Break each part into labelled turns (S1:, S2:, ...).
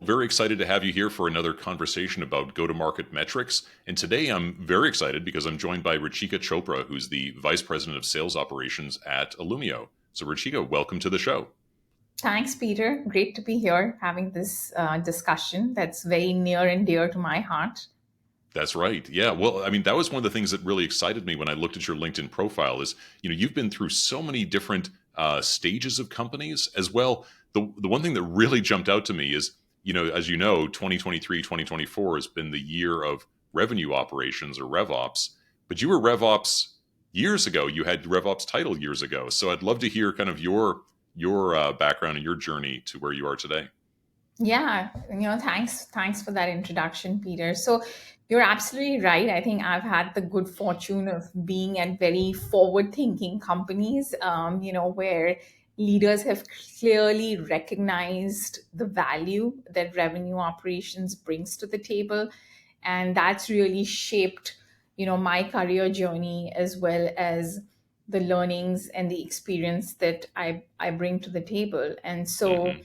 S1: Very excited to have you here for another conversation about go-to-market metrics. And today I'm very excited because I'm joined by Ruchika Chopra, who's the Vice President of Sales Operations at Illumio. So Ruchika, welcome to the show.
S2: Thanks, Peter. Great to be here having this discussion that's very near and dear to my heart.
S1: That's right. Yeah. Well, I mean, that was one of the things that really excited me when I looked at your LinkedIn profile is, you've been through so many different stages of companies as well. The one thing that really jumped out to me is, as you know, 2023, 2024 has been the year of revenue operations or RevOps, but you were RevOps years ago. You had RevOps title years ago. So I'd love to hear kind of your background and your journey to where you are today.
S2: Yeah, thanks for that introduction, Peter. So you're absolutely right. I think I've had the good fortune of being at very forward-thinking companies, where leaders have clearly recognized the value that revenue operations brings to the table, and that's really shaped, my career journey as well as the learnings and the experience that I bring to the table. And so
S1: Hmm.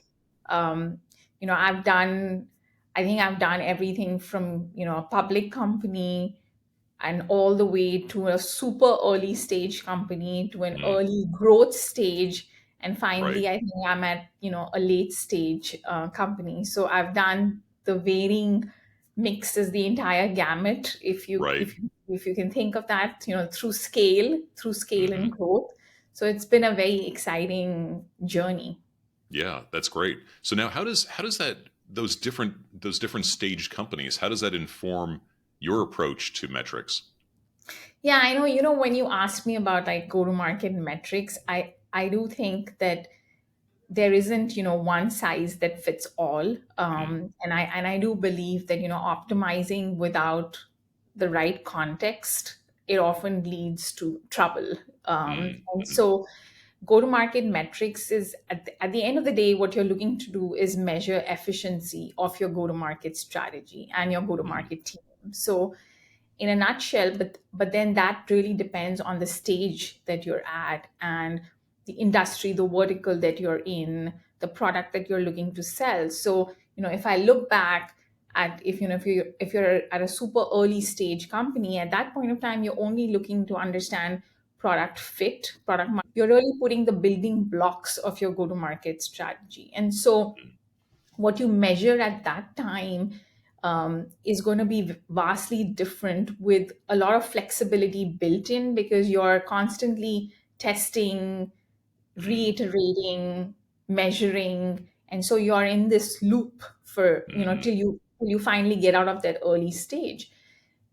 S2: um, I think I've done everything from, a public company and all the way to a super early stage company to an
S1: Mm,
S2: early growth stage. And
S1: right.
S2: finally, I think I'm at, a late stage company. So I've done the varying mixes, the entire gamut,
S1: Right.
S2: if you can think of that, through scale and
S1: Hmm.
S2: growth. So it's been a very exciting journey.
S1: Yeah, that's great. So now how does that those different staged companies, how does that inform your approach to metrics?
S2: Yeah, I know, when you asked me about like go to market metrics, I do think that there isn't, one size that fits all.
S1: Mm,
S2: And I do believe that, optimizing without the right context, it often leads to trouble. And
S1: mhm,
S2: so go to market metrics is at the end of the day, what you're looking to do is measure efficiency of your go to market strategy and your go to
S1: mhm,
S2: market team. So in a nutshell, but then that really depends on the stage that you're at and the industry, the vertical that you're in, the product that you're looking to sell. So if I look back at, if you're at a super early stage company, at that point of time you're only looking to understand product fit, you're really putting the building blocks of your go to market strategy. And so
S1: mhm,
S2: what you measure at that time is going to be vastly different, with a lot of flexibility built in, because you're constantly testing,
S1: mhm,
S2: reiterating, measuring, and so you're in this loop for,
S1: mhm,
S2: till you finally get out of that early stage.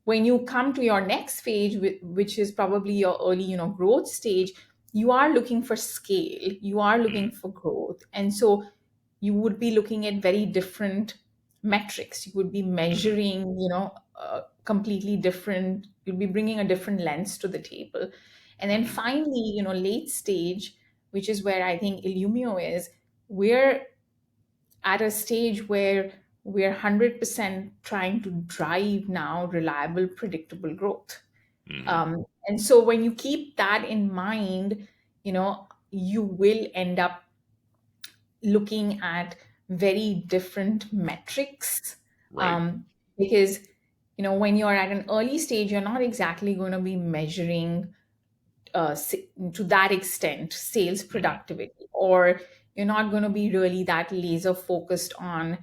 S2: When you come to your next phase, which is probably your early, growth stage, you are looking for scale, you are looking
S1: mhm,
S2: for growth. And so you would be looking at very different metrics. You would be
S1: mhm,
S2: measuring, completely different, you'll be bringing a different lens to the table. And then
S1: mhm,
S2: finally, late stage, which is where I think Illumio is, we're at a stage where we're 100% trying to drive now reliable, predictable growth.
S1: mhm,
S2: And so when you keep that in mind, you will end up looking at very different metrics,
S1: right.
S2: um, because when you're at an early stage, you're not exactly going to be measuring to that extent sales
S1: Mhm,
S2: productivity, or you're not going to be really that laser focused on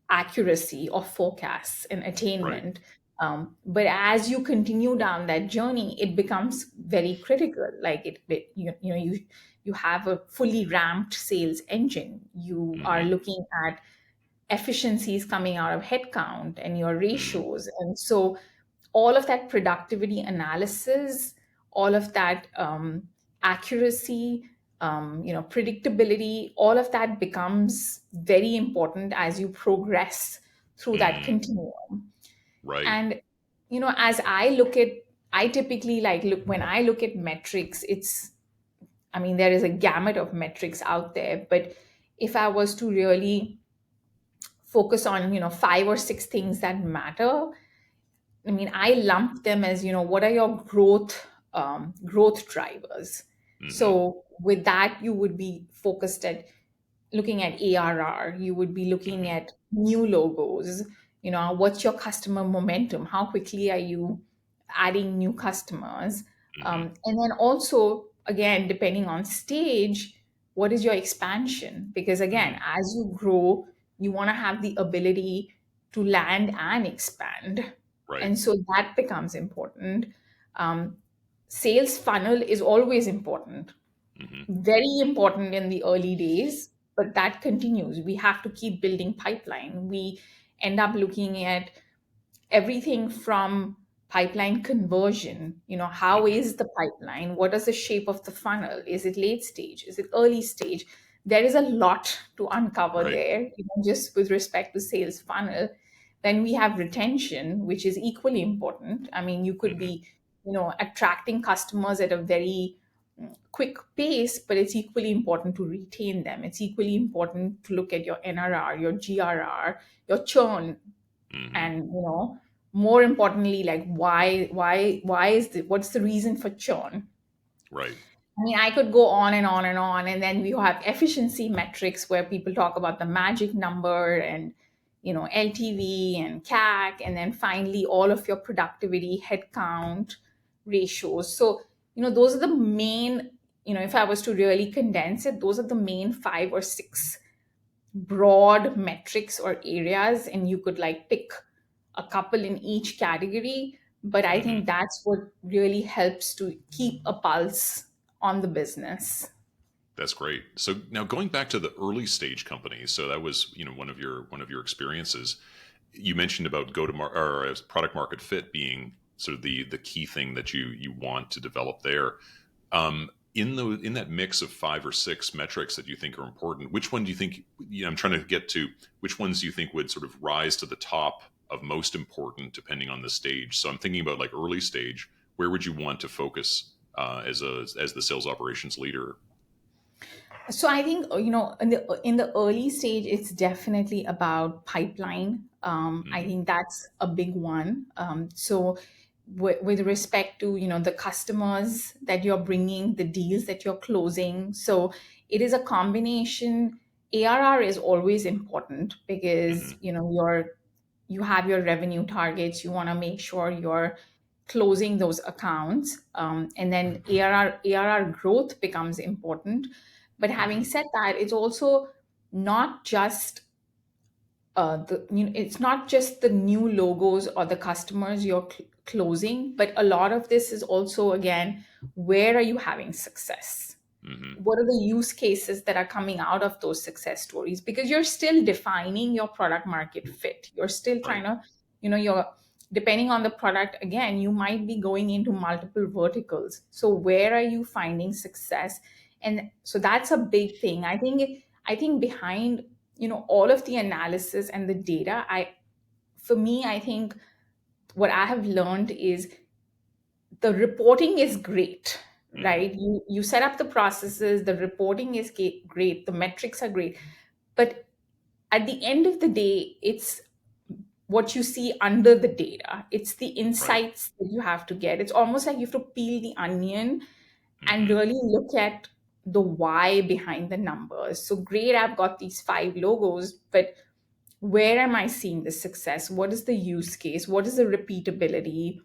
S2: accuracy of forecasts and
S1: right.
S2: attainment. But as you continue down that journey, it becomes very critical. Like you have a fully ramped sales engine. You are
S1: Mhm,
S2: looking at efficiencies coming out of headcount and your
S1: mhm,
S2: ratios, and so all of that productivity analysis, all of that accuracy, predictability, all of that becomes very important as you progress through that
S1: mhm,
S2: continuum.
S1: right.
S2: And as I typically like look when I look at metrics, I mean, there is a gamut of metrics out there, but if I was to really focus on, five or six things that matter, I mean, I lump them as, what are your growth drivers?
S1: Mhm,
S2: So with that, you would be focused at, looking at ARR, you would be looking
S1: Hmm.
S2: at new logos. What's your customer momentum? How quickly are you adding new customers?
S1: Hmm.
S2: And then also, again, depending on stage, what is your expansion? Because again,
S1: Hmm.
S2: as you grow, you want to have the ability to land and expand.
S1: Right.
S2: And so that becomes important. Um, Sales funnel is always important,
S1: Hmm.
S2: very important in the early days, but that continues. We have to keep building pipeline. We end up looking at everything from pipeline conversion. How
S1: Hmm.
S2: is the pipeline? What is the shape of the funnel? Is it late stage? Is it early stage? There is a lot to uncover
S1: Right.
S2: there, just with respect to sales funnel. Then we have retention, which is equally important. I mean, you could
S1: Hmm.
S2: be, attracting customers at a very quick pace, but it's equally important to retain them. It's equally important to look at your NRR, your GRR, your churn,
S1: Hmm.
S2: and more importantly, like why is the what's the reason for churn?
S1: Right.
S2: I mean, I could go on and on and on, and then we have efficiency metrics where people talk about the magic number and LTV and CAC, and then finally all of your productivity, headcount, ratios. So those are the main. If I was to really condense it, those are the main five or six broad metrics or areas, and you could like pick a couple in each category. But I
S1: Hmm.
S2: think that's what really helps to keep a pulse on the business.
S1: That's great. So now going back to the early stage companies, so that was one of your experiences. You mentioned about go to market or product market fit being sort of the key thing that you want to develop there. In that mix of five or six metrics that you think are important, which one do you think? I'm trying to get to which ones do you think would sort of rise to the top of most important, depending on the stage. So I'm thinking about like early stage. Where would you want to focus as the sales operations leader?
S2: So I think in the early stage, it's definitely about pipeline. I
S1: Hmm.
S2: think that's a big one. So with respect to the customers that you're bringing, the deals that you're closing, so it is a combination. ARR is always important because
S1: Hmm.
S2: you have your revenue targets. You want to make sure you're closing those accounts, and then ARR growth becomes important. But having
S1: Hmm.
S2: said that, it's also not just it's not just the new logos or the customers you're closing, but a lot of this is also, again, where are you having success?
S1: Hmm.
S2: What are the use cases that are coming out of those success stories? Because you're still defining your product market fit. You're still
S1: Right.
S2: trying to, you're depending on the product, again, you might be going into multiple verticals. So where are you finding success? And so that's a big thing. I think behind all of the analysis and the data, for me, I think what I have learned is the reporting is great,
S1: Hmm.
S2: right? You set up the processes, the reporting is great, the metrics are great, but at the end of the day, it's what you see under the data. It's the
S1: Right.
S2: insights that you have to get. It's almost like you have to peel the onion and
S1: Hmm.
S2: really look at the why behind the numbers. So great, I've got these five logos, but where am I seeing the success? What is the use case? What is the repeatability?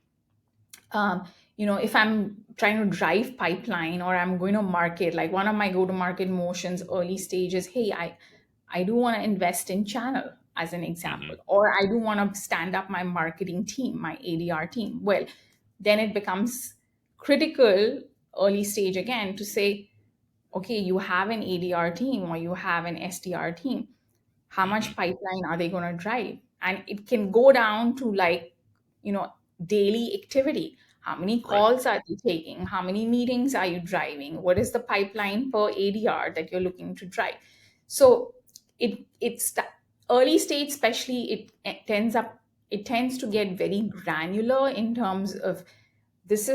S2: If I'm trying to drive pipeline or I'm going to market, like one of my go to market motions early stages, hey, I do want to invest in channel as an example,
S1: Hmm.
S2: or I do want to stand up my marketing team, my ADR team. Well, then it becomes critical early stage again to say, okay, you have an ADR team or you have an SDR team. How
S1: Hmm.
S2: much pipeline are they going to drive? And it can go down to like you know daily activity. How many
S1: Right.
S2: calls are you taking? How many meetings are you driving? What is the pipeline per ADR that you're looking to drive? So it's the early stage, especially, it tends to get very granular in terms of these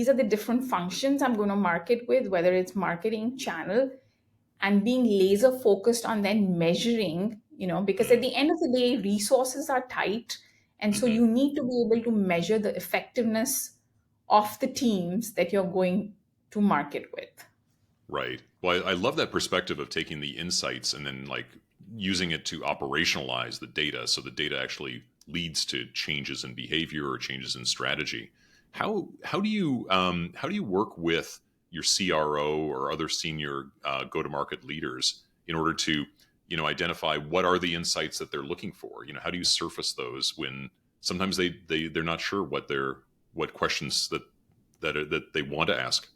S2: are the different functions I'm going to market with, whether it's marketing channel, and being laser focused on then measuring, because at the end of the day, resources are tight. And so
S1: Hmm.
S2: you need to be able to measure the effectiveness of the teams that you're going to market with.
S1: Right. Well, I love that perspective of taking the insights and then like using it to operationalize the data, so the data actually leads to changes in behavior or changes in strategy. How do you work with your CRO or other senior go to market leaders in order to identify what are the insights that they're looking for? How do you surface those when sometimes they're not sure what questions that they want to ask?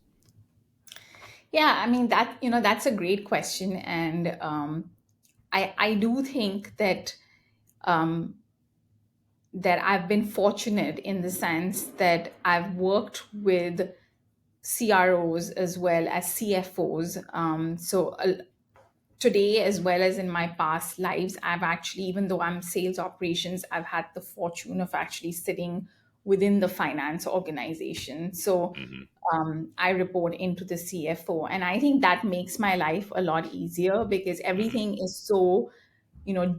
S2: Yeah, I mean that's a great question, and I do think um, that I've been fortunate in the sense that I've worked with CROs as well as CFOs. Today, as well as in my past lives, I've actually, even though I'm sales operations, I've had the fortune of actually sitting within the finance organization. So
S1: Hmm.
S2: I report into the CFO, and I think that makes my life a lot easier because
S1: Hmm.
S2: everything is so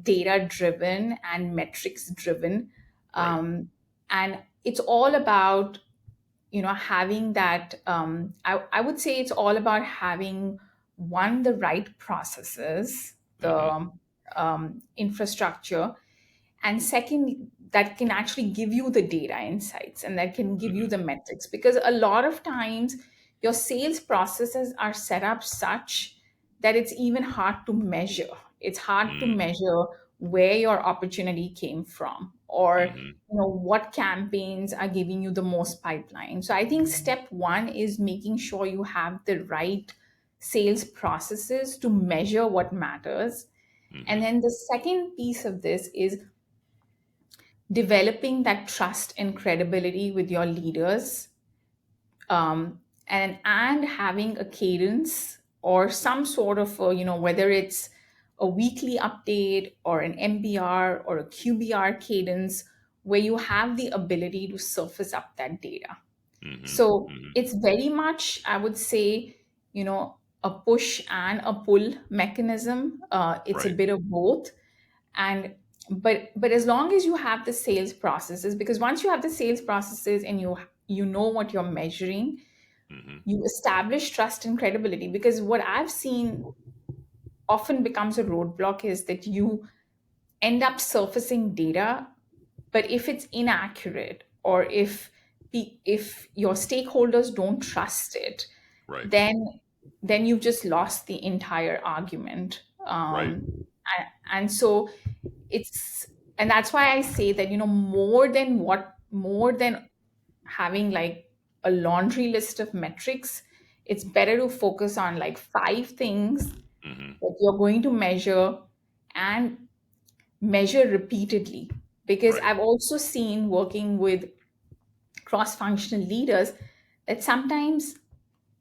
S2: data driven and metrics driven,
S1: Right.
S2: and it's all about having that. I would say it's all about having one, the right processes,
S1: Hmm.
S2: the infrastructure, and second, that can actually give you the data insights and that can give you
S1: Hmm.
S2: the metrics, because a lot of times your sales processes are set up such that it's even hard to measure. It's hard to
S1: Hmm.
S2: measure where your opportunity came from, or
S1: Hmm.
S2: what campaigns are giving you the most pipeline. So I think step one is making sure you have the right sales processes to measure what matters. And
S1: Hmm.
S2: then the second piece of this is developing that trust and credibility with your leaders, and having a cadence or some sort of whether it's a weekly update or an MBR or a QBR cadence, where you have the ability to surface up that data.
S1: Hmm.
S2: So
S1: Hmm.
S2: it's very much, I would say, a push and a pull mechanism. It's a
S1: Right.
S2: bit of both. And but as long as you have the sales processes, because once you have the sales processes and you know what you're measuring,
S1: Hmm.
S2: you establish trust and credibility. Because what I've seen often becomes a roadblock is that you end up surfacing data, but if it's inaccurate, or if your stakeholders don't trust it,
S1: Right.
S2: then you've just lost the entire argument.
S1: Right.
S2: And so it's and that's why I say that more than having like a laundry list of metrics, it's better to focus on like five things
S1: Hmm.
S2: that you're going to measure, and measure repeatedly. Because
S1: Right.
S2: I've also seen, working with cross functional leaders, that sometimes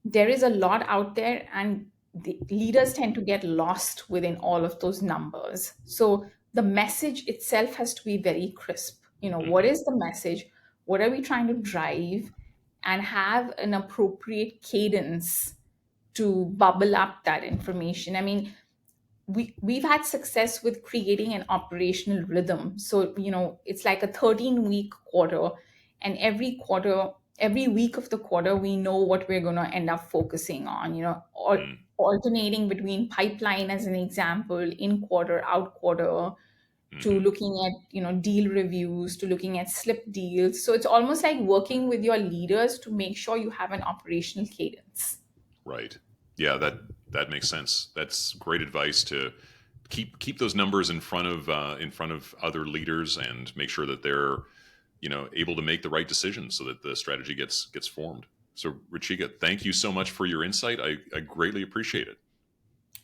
S2: there is a lot out there and the leaders tend to get lost within all of those numbers. So the message itself has to be very crisp. What
S1: Hmm.
S2: is the message? What are we trying to drive? And have an appropriate cadence to bubble up that information. I mean, we've had success with creating an operational rhythm. So it's like a 13-week quarter, and every week of the quarter we know what we're going to end up focusing on, or alternating between pipeline, as an example, in quarter, out quarter, to
S1: Hmm.
S2: looking at deal reviews, to looking at slip deals. So it's almost like working with your leaders to make sure you have an operational cadence.
S1: Right. Yeah, that makes sense. That's great advice to keep those numbers in front of other leaders and make sure that they're able to make the right decisions so that the strategy gets formed. So, Ruchika, thank you so much for your insight. I greatly appreciate it.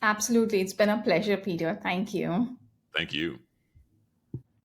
S2: Absolutely, it's been a pleasure, Peter. Thank you.
S1: Thank you.